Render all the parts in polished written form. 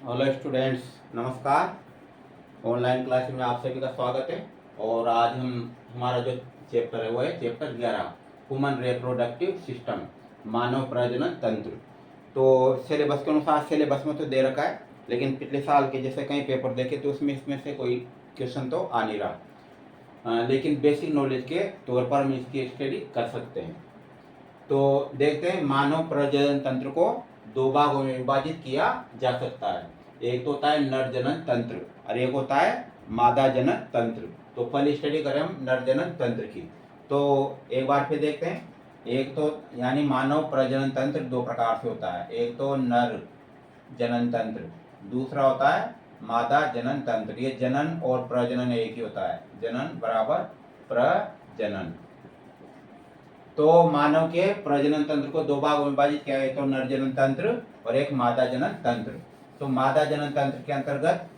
Hello students, नमस्कार। Online class में आप सभी का स्वागत है। और आज हमारा जो चैप्टर है वो है चैप्टर 11, ह्यूमन रिप्रोडक्टिव सिस्टम, मानव प्रजनन तंत्र। तो सिलेबस के अनुसार सिलेबस में तो दे रखा है, लेकिन पिछले साल के जैसे कई पेपर देखे तो उसमें इसमें से कोई क्वेश्चन तो आ नहीं रहा। लेकिन बेसिक नॉलेज के तौर पर हम इसकी स्टडी कर सकते हैं। तो देखते हैं, मानव प्रजनन तंत्र को दो भागों में विभाजित किया जा सकता है। एक तो होता है नर जनन तंत्र और एक होता है मादा जनन तंत्र। तो पहले स्टडी करें हम नर जनन तंत्र की। तो एक बार फिर देखते हैं। एक तो यानी मानव प्रजनन तंत्र दो प्रकार से होता है। एक तो नर जनन तंत्र, दूसरा होता है मादा जनन तंत्र। ये जनन और प्रजनन एक ही होता है, जनन बराबर प्रजनन। तो मानव के प्रजनन तंत्र को दो भागों में विभाजित किया गया, तो नर जनन तंत्र और एक मादा जनन तंत्र। तो मादा जनन तंत्र के अंतर्गत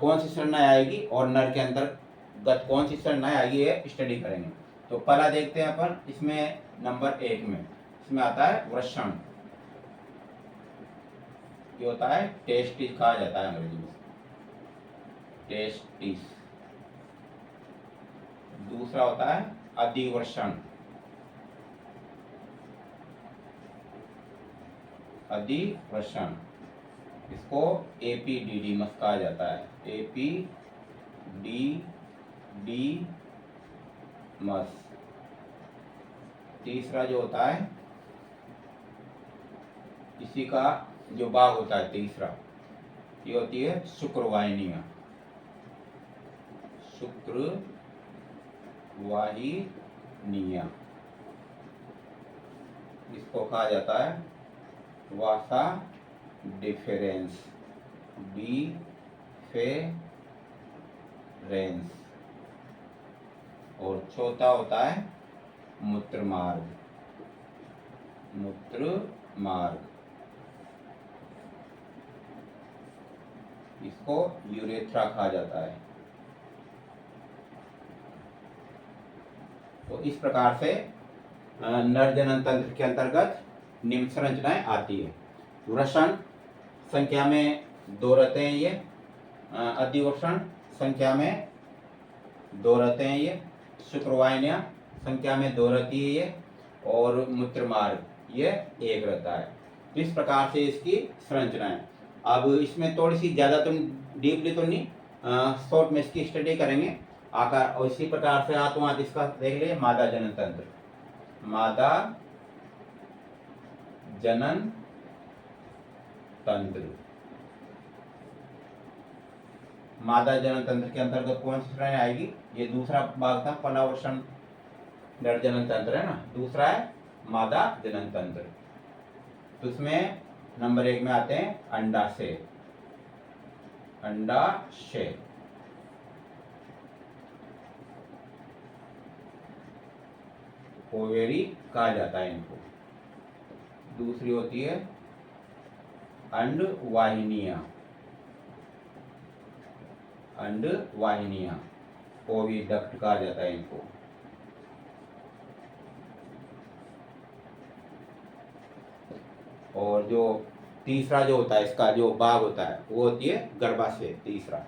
कौन सी संरचना आएगी और नर के अंतर्गत कौन सी संरचना आएगी, ये स्टडी करेंगे। तो पहला देखते हैं अपन, इसमें नंबर 1 में इसमें आता है वृषण। ये होता है टेस्टिस, कहा जाता है अंग्रेजी में टेस्टिस। दूसरा होता है अधिवृषण, अधिवृषण। इसको एपीडीडीमस कहा जाता है, एपीडीडीमस। तीसरा जो होता है, इसी का जो भाग होता है तीसरा, ये होती है शुक्रवाहिनियां, शुक्रवाहिनियां। इसको कहा जाता है वासा डिफरेंस, डिफेरेंस। और चौथा होता है मूत्रमार्ग, मूत्रमार्ग। इसको यूरेथ्रा कहा जाता है। तो इस प्रकार से नर जनन तंत्र के अंतर्गत निम्न संरचनाएं आती है। वृषण संख्या में 2 रहते हैं ये, अधिवृषण संख्या में 2 रहते हैं ये, शुक्रवाहिनियां संख्या में 2 रहती है ये, और मूत्रमार्ग ये 1 रहता है। तो इस प्रकार से इसकी संरचना है। अब इसमें थोड़ी सी ज़्यादा तो डीपली तो नहीं, शॉर्ट में इसकी स्टडी करेंगे आकार। और इसी प्रकार से हाथों हाथ इसका देख लिए मादा जनन तंत्र, मादा जनन तंत्र। मादा जनन तंत्र के अंतर्गत कौन सी श्रेणी आएगी? ये दूसरा भाग था, परावर्षण नर जनन तंत्र है ना, दूसरा है मादा जनन तंत्र। तो इसमें नंबर 1 में आते हैं अंडाशय, अंडाशय। ओवेरी कहा जाता है इनको। दूसरी होती है अंडवाहिनियां, अंडवाहिनियां, ओविडक्ट कहा जाता है इनको। और जो तीसरा जो होता है, इसका जो भाग होता है, वो होती है गर्भाशय, तीसरा।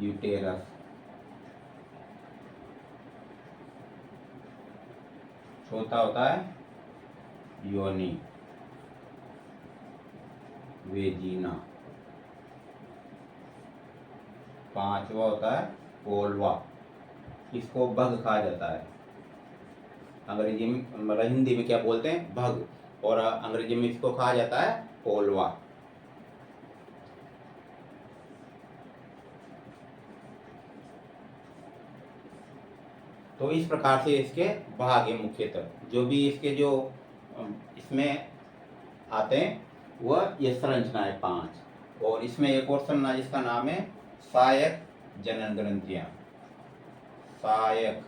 यूटेरस। चौथा होता है योनि, वेजिना। पांचवा होता है ओल्वा, इसको भग कहा जाता है। अंग्रेजी में, मतलब हिंदी में क्या बोलते हैं, भग, और अंग्रेजी में इसको कहा जाता है ओल्वा। तो इस प्रकार से इसके भाग है मुख्यतः। जो भी इसके जो इसमें आते हैं वह ये संरचना है 5। और इसमें एक और संरचना जिसका नाम है सहायक जनन ग्रंथियां, सहायक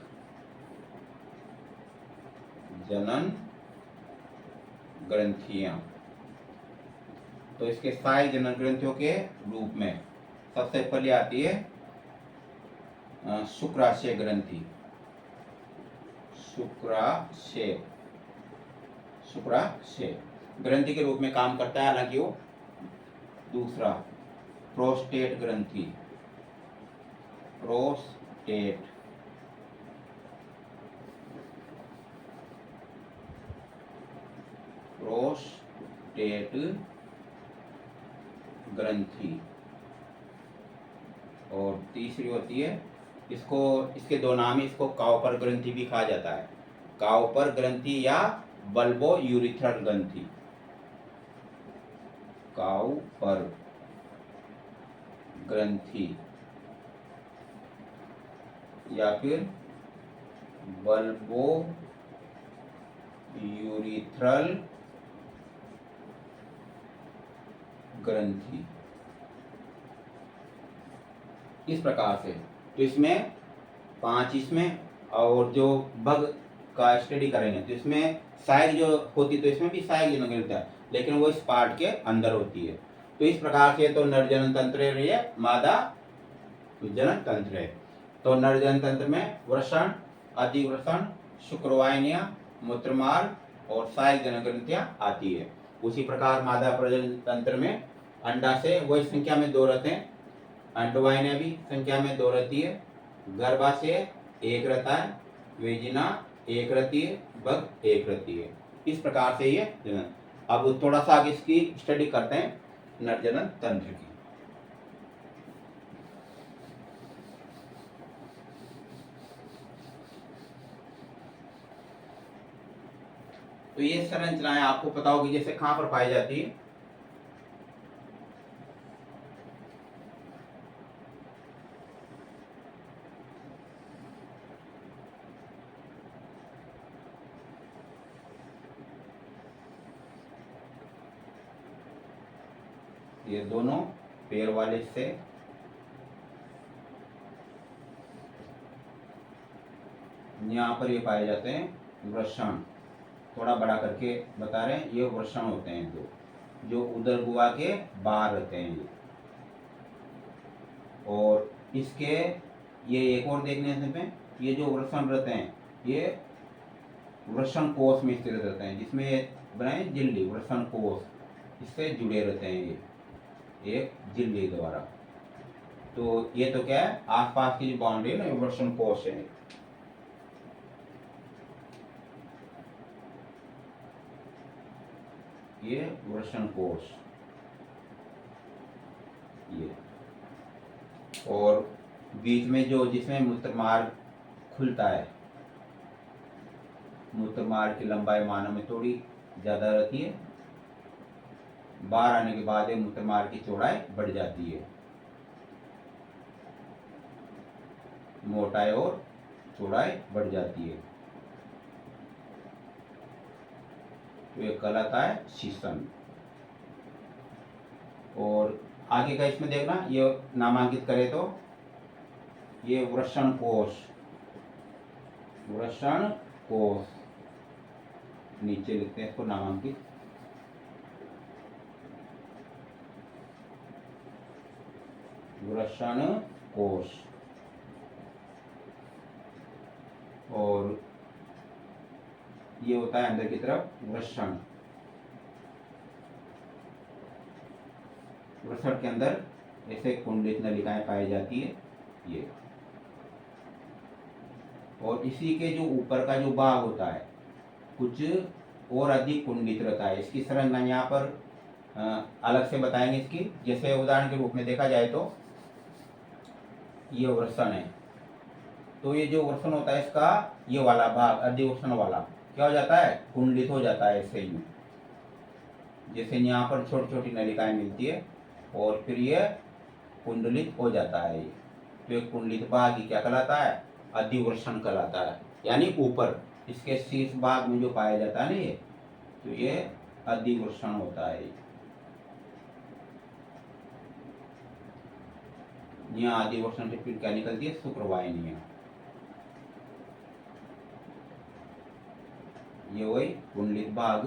जनन ग्रंथियां। तो इसके सहायक जनन ग्रंथियों के रूप में सबसे पहले आती है शुक्राशय ग्रंथि, शुक्राशय, शुक्राशय ग्रंथि के रूप में काम करता है। हालांकि वो दूसरा प्रोस्टेट ग्रंथि, प्रोस्टेट प्रोस्टेट ग्रंथि, और तीसरी होती है, इसको इसके दो नाम है, इसको काउपर ग्रंथि भी कहा जाता है, काउपर ग्रंथि या बल्बो यूरिथ्रल ग्रंथि, काउपर ग्रंथि या फिर बल्बो यूरिथ्रल ग्रंथि। इस प्रकार से तो इसमें 5 इसमें, और जो बग का स्टडी करेंगे तो इसमें सहायक जो होती, तो इसमें भी सहायक जनन मिलता है, लेकिन वो इस पार्ट के अंदर होती है। तो इस प्रकार से तो नर जनन तंत्र है, मादा जनन तंत्र है। तो नर जनन तंत्र में वृषण, अधिवृषण, शुक्रवाहिनियां, मूत्रमार्ग और सहायक जनन ग्रंथियां आती है। उसी प्रकार मादा प्रजनन तंत्र में अंडा से वही संख्या में 2 रहते हैं, अंडवाहिनियां भी संख्या में 2 रहती है, गर्भाशय 1 रहता है, वेजिना 1 रहती है, बग 1 रहती है। इस प्रकार से ये जनन। अब थोड़ा सा आगे इसकी स्टडी करते हैं नर जनन तंत्र की। तो ये संरचनाएं आपको पता होगी जैसे कहां पर पाई जाती है, ये दोनों पैर वाले से यहाँ पर ये पाए जाते हैं वृषण, थोड़ा बड़ा करके बता रहे हैं, ये वृषण होते हैं दो, जो उदर गुहा के बाहर रहते हैं ये। और इसके ये एक और देखने में, ये जो वृषण रहते हैं ये वृषण कोष में स्थित रहते हैं, जिसमें बनाए झिल्ली, वृषण कोष इससे जुड़े रहते हैं ये एक झिल्ली द्वारा। तो ये तो क्या है, आसपास की जो बाउंड्री है ना, वृषण कोष है। ये वृषण कोष, ये, और बीच में जो जिसमें मूत्र मार्ग खुलता है, मूत्र मार्ग की लंबाई मानव में थोड़ी ज्यादा रहती है, बाहर आने के बाद मूत्र मार्ग की चौड़ाई बढ़ जाती है, मोटाई और चौड़ाई बढ़ जाती है। तो ये कहलाता है शीशन। और आगे का इसमें देखना, ये नामांकित करें तो ये वृषण कोष, वृषण कोष नीचे लिखते हैं इसको नामांकित, वृषण कोष। और ये होता है अंदर की तरफ वृषण, वृषण के अंदर ऐसे कुंडलित नलिकाएं पाई जाती है ये। और इसी के जो ऊपर का जो भाग होता है कुछ और अधिक कुंडित रहता है। इसकी संरचना यहाँ पर अलग से बताएंगे इसकी। जैसे उदाहरण के रूप में देखा जाए तो ये वृषण है, तो ये जो वृषण होता है इसका ये वाला भाग अधिवृषण वाला क्या हो जाता है, कुंडलित हो जाता है ऐसे ही। जैसे यहाँ पर छोटी छोटी नलिकाएं मिलती है और फिर ये कुंडलित हो जाता है। ये तो एक कुंडलित भाग ही क्या कहलाता है, अधिवृषण कहलाता है। यानी ऊपर इसके शीर्ष भाग में जो पाया जाता है ना ये, तो ये अधिवृषण होता है। यहाँ अधिवृषण से फिर क्या निकलती है, शुक्रवाहिनियां। ये वही कुंडलित भाग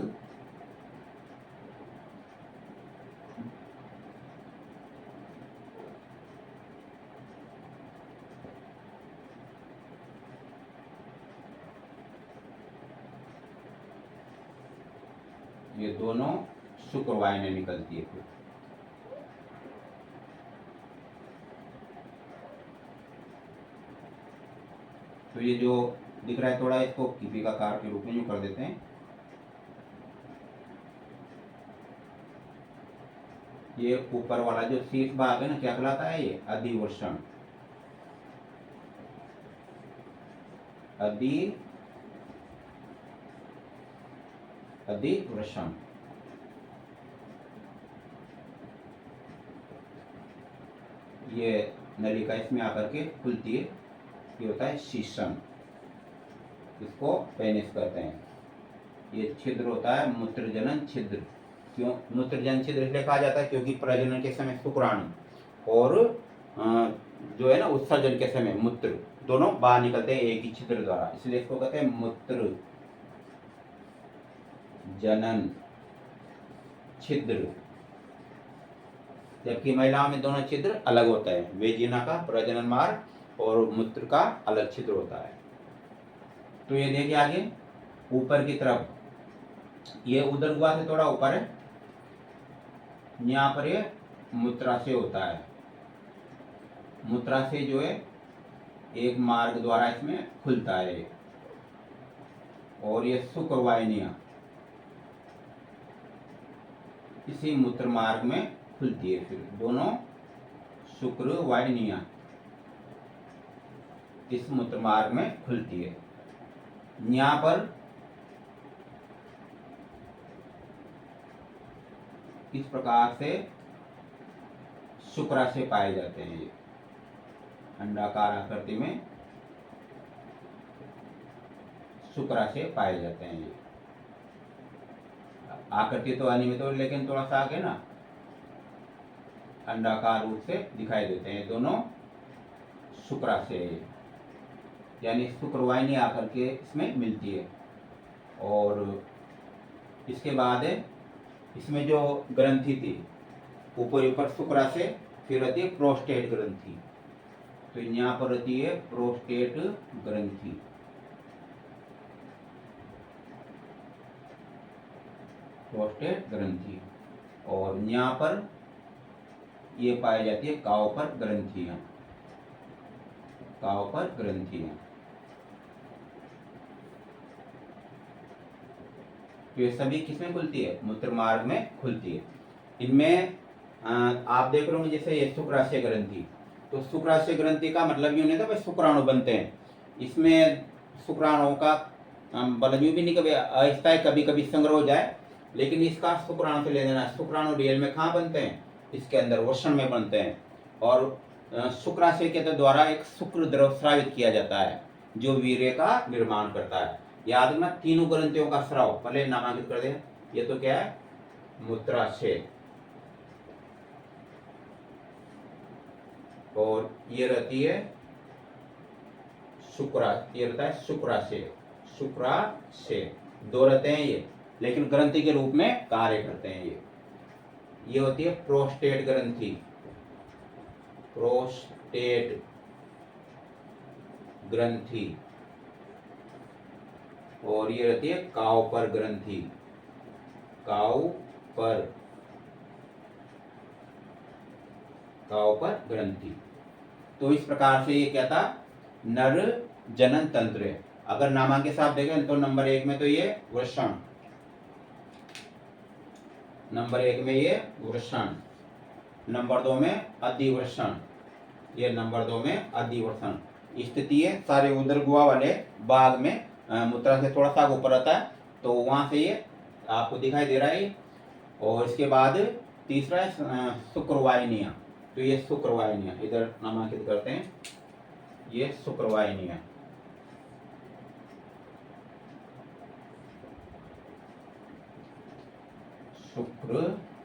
ये दोनों शुक्रवाहिनी निकलती है फिर। तो ये जो दिख रहा है थोड़ा, इसको दीपिकाकार के रूप में यूं कर देते हैं। ये ऊपर वाला जो शीर्ष भाग है ना, क्या कहलाता है? ये अधिवृषण। अधिवृषण। ये नलिका इसमें आकर के खुलती है, ये होता है शीर्षण, इसको पेनिस कहते हैं। ये छिद्र होता है मूत्रजनन छिद्र। क्यों मूत्रजनन छिद्र इसलिए कहा जाता है? क्योंकि प्रजनन के समय शुक्राणु और जो है ना उत्सर्जन के समय मूत्र दोनों बाहर निकलते हैं एक ही छिद्र द्वारा, इसलिए इसको कहते हैं मूत्र जनन छिद्र। जबकि महिलाओं में दोनों छिद्र अलग होता है, वेजिना का प्रजनन मार्ग और मूत्र का अलग छिद्र होता है। तो ये देखिए आगे ऊपर की तरफ, ये उदर गुहा से थोड़ा ऊपर है, यहाँ पर ये मूत्राशय होता है। मूत्राशय जो है एक मार्ग द्वारा इसमें खुलता है, और ये शुक्रवाहिनियां इसी मूत्र मार्ग में खुलती है। फिर दोनों शुक्रवाहिनियां इस मूत्र मार्ग में खुलती है। यहाँ पर इस प्रकार से शुक्राशय पाए जाते हैं। ये अंडाकार आकृति में शुक्राशय पाए जाते हैं। ये आकृति तो अनियमित हो, लेकिन थोड़ा सा आगे ना अंडाकार रूप से दिखाई देते हैं। दोनों शुक्राशय, यानी शुक्रवाहिनी आकर के इसमें मिलती है। और इसके बाद इसमें जो ग्रंथि थी ऊपर शुक्राशय, फिर रहती है प्रोस्टेट ग्रंथि। तो यहाँ पर रहती है प्रोस्टेट ग्रंथि। प्रोस्टेट ग्रंथि। और यहाँ पर ये पाई जाती है काउपर ग्रंथियां। काउपर ग्रंथियां तो ये सभी किसमें खुलती है? मूत्र मार्ग में खुलती है। इनमें आप देख रहे होंगे जैसे ये शुक्राशय ग्रंथि, तो शुक्राशय ग्रंथि का मतलब यूं नहीं था भाई शुक्राणु बनते हैं। इसमें शुक्राणुओं का मतलब यूं भी नहीं कभी अस्थायी कभी कभी संग्रह हो जाए, लेकिन इसका शुक्राणु से ले लेना। शुक्राणु रियल में कहाँ बनते हैं? इसके अंदर वृषण में बनते हैं। और शुक्राशय के द्वारा एक शुक्र द्रव स्रावित किया जाता है जो वीर्य का निर्माण करता है। याद रखना तीनों ग्रंथियों का स्राव पहले नामांकित कर दे। ये तो क्या है? मूत्राशय। और ये रहती है ये रहता है शुक्राशय। शुक्राशय दो रहते हैं ये, लेकिन ग्रंथि के रूप में कार्य करते हैं। ये होती है प्रोस्टेट ग्रंथि। प्रोस्टेट ग्रंथि। और ये रहती है काउपर ग्रंथि। काउपर ग्रंथि। तो इस प्रकार से ये क्या था? नर जनन तंत्र है। अगर नामांकित साहब देखें तो नंबर 1 में तो ये वृषण, नंबर 1 में ये वृषण, नंबर 2 में अधिवृषण, ये नंबर 2 में अधिवृषण स्थिति है। सारे उदर गुहा वाले भाग में मूत्राशय से थोड़ा सा ऊपर रहता है, तो वहां से ये आपको दिखाई दे रहा है। और इसके बाद तीसरा है शुक्रवाहिनियां। तो ये शुक्रवाहिनियां इधर नामांकित करते हैं। ये शुक्रवाहिनियां, शुक्रवाहिनियां।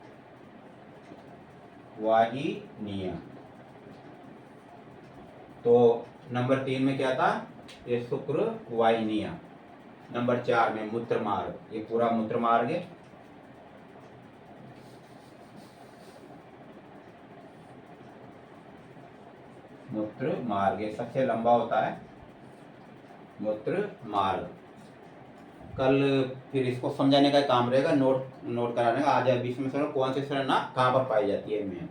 तो नंबर 3 में क्या था? ये शुक्रवाहिनियां। नंबर 4 में मूत्र मार्ग, ये पूरा मूत्र मार्ग है। मूत्र मार्ग ये सबसे लंबा होता है, मूत्र मार्ग। कल फिर इसको समझाने का काम रहेगा, नोट कराने का। आज बीच में सुनो कौन सी संरचना कहाँ पर पाई जाती है में।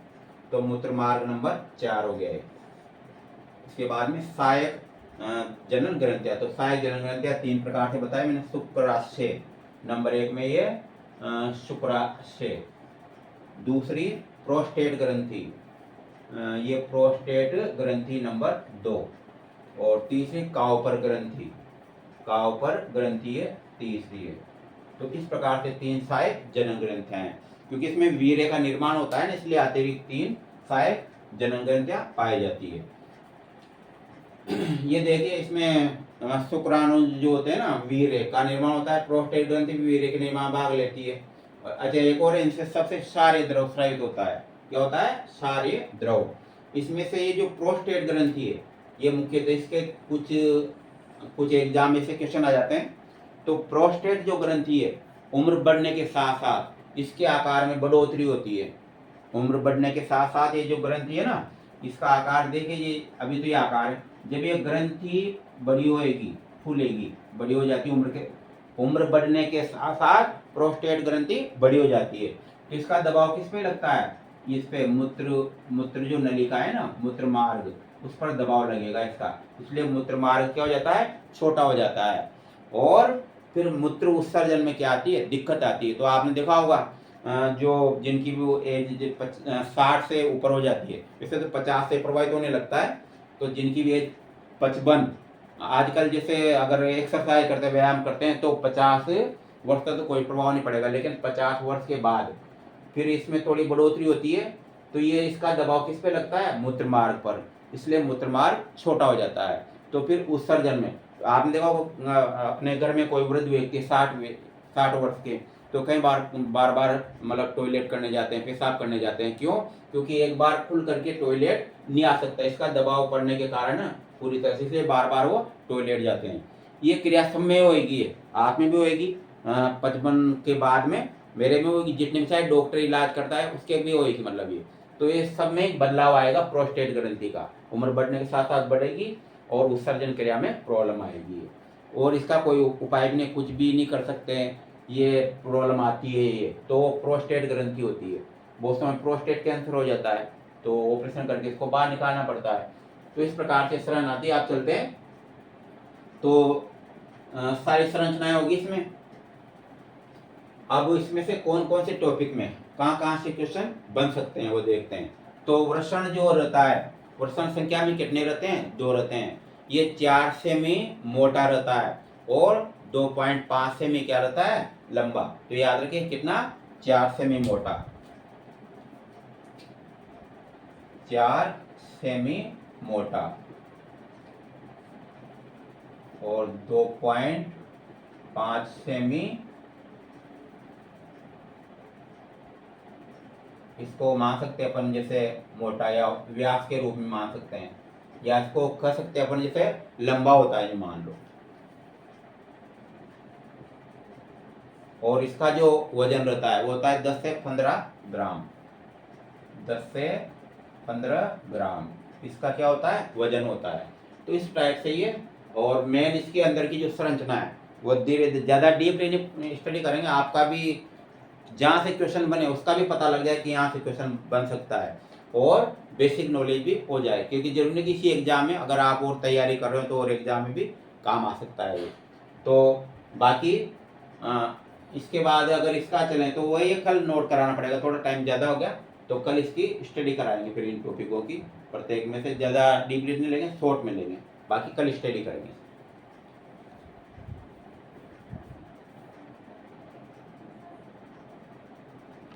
तो मूत्र मार्ग नंबर 4 हो गया है। इसके बाद में सहायक जनन ग्रंथियां। तो सहायक जनन ग्रंथियां 3 प्रकार से बताया मैंने। शुक्राशय नंबर 1 में ये शुक्राशय। दूसरी प्रोस्टेट ग्रंथि, ये प्रोस्टेट ग्रंथि नंबर 2। और तीसरी काउपर ग्रंथि, काउपर ग्रंथि है तीसरी है। तो इस प्रकार से 3 सहायक जनन ग्रंथियां हैं। क्योंकि इसमें वीर्य का निर्माण होता है ना, इसलिए अतिरिक्त 3 सहायक जनन ग्रंथियां पाई जाती है। ये देखिए इसमें शुक्राणु जो होते हैं ना, वीर्य का निर्माण होता है। प्रोस्टेट ग्रंथि भी वीर्य के निर्माण भाग लेती है। अच्छा एक और इनसे सबसे क्षारीय द्रव स्रावित होता है। क्या होता है? क्षारीय द्रव। इसमें से ये जो प्रोस्टेट ग्रंथि है, ये मुख्यतः इसके कुछ एग्जाम में से क्वेश्चन आ जाते हैं। तो प्रोस्टेट जो ग्रंथि है, उम्र बढ़ने के साथ साथ इसके आकार में बढ़ोतरी होती है। उम्र बढ़ने के साथ साथ ये जो ग्रंथि है ना, इसका आकार देखिए, ये अभी तो ये आकार है। जब ये ग्रंथि बड़ी होएगी, फूलेगी, बड़ी हो जाती है, उम्र बढ़ने के साथ साथ प्रोस्टेट ग्रंथि बड़ी हो जाती है। तो इसका दबाव किस पे लगता है? इस पे मूत्र जो नलिका है ना, मूत्र मार्ग, उस पर दबाव लगेगा इसका। इसलिए मूत्र मार्ग क्या हो जाता है? छोटा हो जाता है। और फिर मूत्र उत्सर्जन में क्या आती है? दिक्कत आती है। तो आपने देखा होगा जो जिनकी भी वो एज 60 से ऊपर हो जाती है, वैसे तो 50 से प्रभावित होने लगता है। तो जिनकी भी एज 55, आजकल जैसे अगर एक्सरसाइज करते हैं, व्यायाम करते हैं, तो 50 वर्ष तक तो कोई प्रभाव नहीं पड़ेगा। लेकिन 50 वर्ष के बाद फिर इसमें थोड़ी बढ़ोतरी होती है। तो ये इसका दबाव किस पे लगता है? मूत्र मार्ग पर। इसलिए मूत्र मार्ग छोटा हो जाता है। तो फिर उत्सर्जन में आपने देखा होगा, अपने घर में कोई वृद्ध व्यक्ति 60 वर्ष के, तो कई बार मतलब टॉयलेट करने जाते हैं, पेशाब करने जाते हैं। क्यों? क्योंकि एक बार खुल करके टॉयलेट नहीं आ सकता, इसका दबाव पड़ने के कारण पूरी तरह से, इसलिए बार बार वो टॉयलेट जाते हैं। ये क्रिया सब में होगी, आप में भी होगी, 55 के बाद में मेरे में होगी, जितने भी चाहे डॉक्टर इलाज करता है उसके भी होगी। मतलब ये तो ये सब में बदलाव आएगा प्रोस्टेट ग्रंथि का। उम्र बढ़ने के साथ साथ बढ़ेगी और उत्सर्जन क्रिया में प्रॉब्लम आएगी। और इसका कोई उपाय भी नहीं, कुछ भी नहीं कर सकते हैं, ये प्रॉब्लम आती है। ये तो प्रोस्टेट ग्रंथि होती है। बहुत समय प्रोस्टेट कैंसर हो जाता है, तो ऑपरेशन करके इसको बाहर निकालना पड़ता है। तो इस प्रकार से संरचना आती है। आप चलते हैं तो सारी संरचनाएं होगी इसमें। अब इसमें से कौन कौन से टॉपिक में कहाँ से क्वेश्चन बन सकते हैं वो देखते हैं। तो वृषण जो रहता है, वृषण संख्या में कितने रहते हैं? 2 रहते हैं। ये 4 सेमी मोटा रहता है और 2.5 सेमी क्या रहता है? लंबा। तो याद रखिए कितना? 4 सेमी मोटा, 4 सेमी मोटा और 2.5 सेमी, इसको मान सकते हैं अपन जैसे मोटा या व्यास के रूप में मान सकते हैं, या इसको कह सकते हैं अपन जैसे लंबा होता है, मान लो। और इसका जो वजन रहता है वो होता है 10 से 15 ग्राम। 10 से 15 ग्राम इसका क्या होता है? वजन होता है। तो इस टाइप से ये, और मेन इसके अंदर की जो संरचना है वो धीरे धीरे ज़्यादा डीप स्टडी करेंगे, आपका भी जहाँ से क्वेश्चन बने उसका भी पता लग जाए कि यहाँ से क्वेश्चन बन सकता है, और बेसिक नॉलेज भी हो जाए। क्योंकि जरूरी नहीं किसी एग्जाम में अगर आप और तैयारी कर रहे हो तो और एग्जाम में भी काम आ सकता है ये। तो बाकी इसके बाद अगर इसका चलें तो वही कल नोट कराना पड़ेगा, थोड़ा टाइम ज़्यादा हो गया तो कल इसकी स्टडी कराएंगे। फिर इन टॉपिकों की प्रत्येक में से ज़्यादा डीपली नहीं लेंगे, शॉर्ट में लेंगे, बाकी कल स्टडी करेंगे।